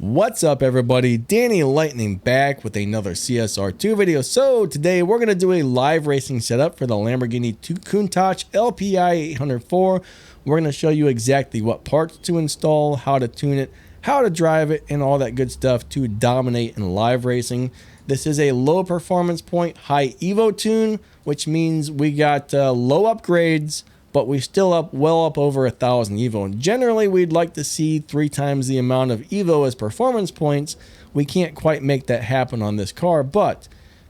What's up everybody, Danny Lightning back with another CSR2 video. So today we're going to do a live racing setup for the Lamborghini Countach LPI 804. We're going to show you exactly what parts to install, how to tune it, how to drive it, and all that good stuff to dominate in live racing. This is a low performance point, high Evo tune, which means we got low upgrades, but we still well up over 1,000 Evo. And generally, we'd like to see 3 times the amount of Evo as performance points. We can't quite make that happen on this car, but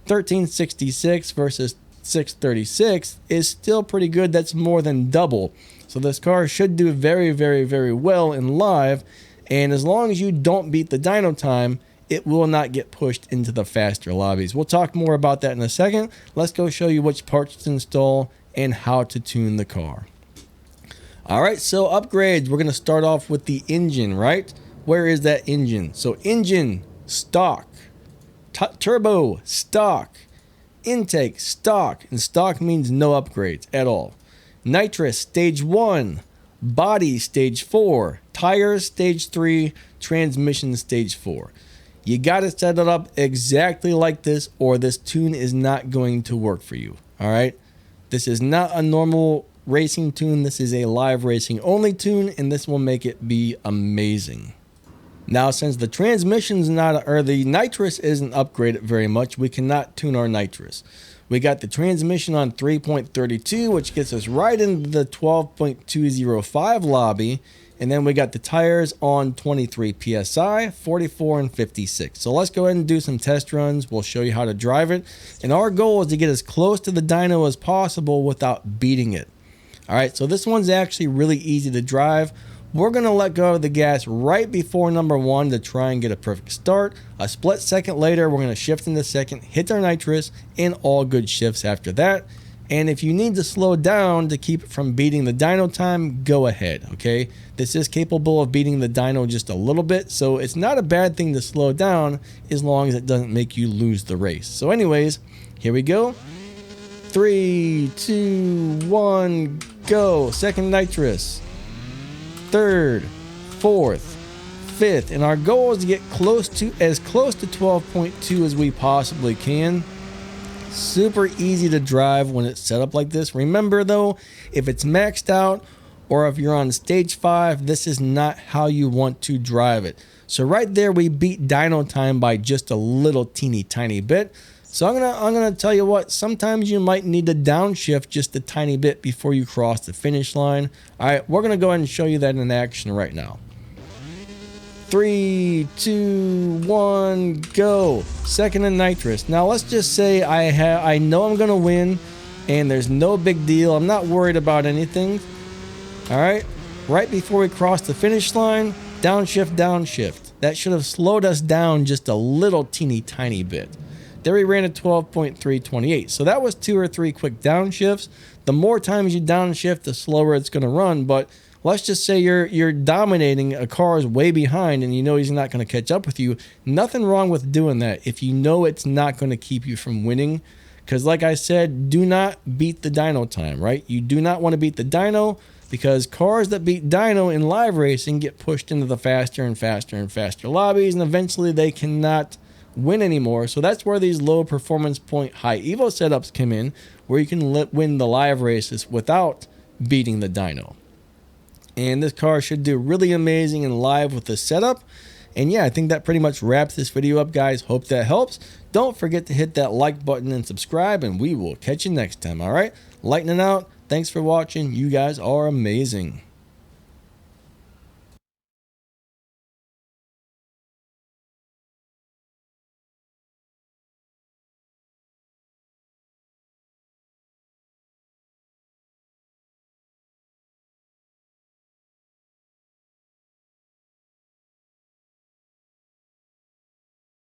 1366 versus 636 is still pretty good. That's more than double. So this car should do very, very, very well in live. And as long as you don't beat the dyno time, it will not get pushed into the faster lobbies. We'll talk more about that in a second. Let's go show you which parts to install and how to tune the car. All right, so upgrades. We're going to start off with the engine, right? Where is that engine? So engine, stock. Turbo, stock. Intake, stock. And stock means no upgrades at all. Nitrous, stage 1. Body, stage 4. Tires, stage 3. Transmission, stage 4. You got to set it up exactly like this, or this tune is not going to work for you. All right? This is not a normal racing tune. This is a live racing only tune, and this will make it be amazing. Now, since the transmission's not, or the nitrous isn't upgraded very much, we cannot tune our nitrous. We got the transmission on 3.32, which gets us right into the 12.205 lobby. And then we got the tires on 23 PSI, 44 and 56. So let's go ahead and do some test runs. We'll show you how to drive it. And our goal is to get as close to the dyno as possible without beating it. All right, so this one's actually really easy to drive. We're gonna let go of the gas right before number 1 to try and get a perfect start. A split second later, we're gonna shift into second, hit our nitrous, and all good shifts after that. And if you need to slow down to keep it from beating the dyno time, go ahead, okay? This is capable of beating the dyno just a little bit, so it's not a bad thing to slow down as long as it doesn't make you lose the race. So anyways, here we go. 3, 2, 1, go. Second nitrous. Third, fourth, fifth. And our goal is to get as close to 12.2 as we possibly can. Super easy to drive when it's set up like this. Remember though, if it's maxed out or if you're on stage 5, this is not how you want to drive it. So right there, we beat dyno time by just a little teeny tiny bit. So I'm gonna tell you what, sometimes you might need to downshift just a tiny bit before you cross the finish line. All right, we're gonna go ahead and show you that in action right now. 3, 2, 1, go. Second and nitrous. Now let's just say I know I'm gonna win and there's no big deal. I'm not worried about anything. All right, right before we cross the finish line, downshift, downshift. That should have slowed us down just a little teeny tiny bit. There we ran at 12.328. So that was 2 or 3 quick downshifts. The more times you downshift, the slower it's gonna run, but let's just say you're dominating, a car is way behind and you know he's not going to catch up with you. Nothing wrong with doing that if you know it's not going to keep you from winning. Because like I said, do not beat the dyno time, right? You do not want to beat the dyno because cars that beat dyno in live racing get pushed into the faster and faster and faster lobbies, and eventually they cannot win anymore. So that's where these low performance point high Evo setups come in, where you can win the live races without beating the dyno. And this car should do really amazing in live with the setup. And yeah, I think that pretty much wraps this video up, guys. Hope that helps. Don't forget to hit that like button and subscribe, and we will catch you next time, all right? Lightning out. Thanks for watching. You guys are amazing.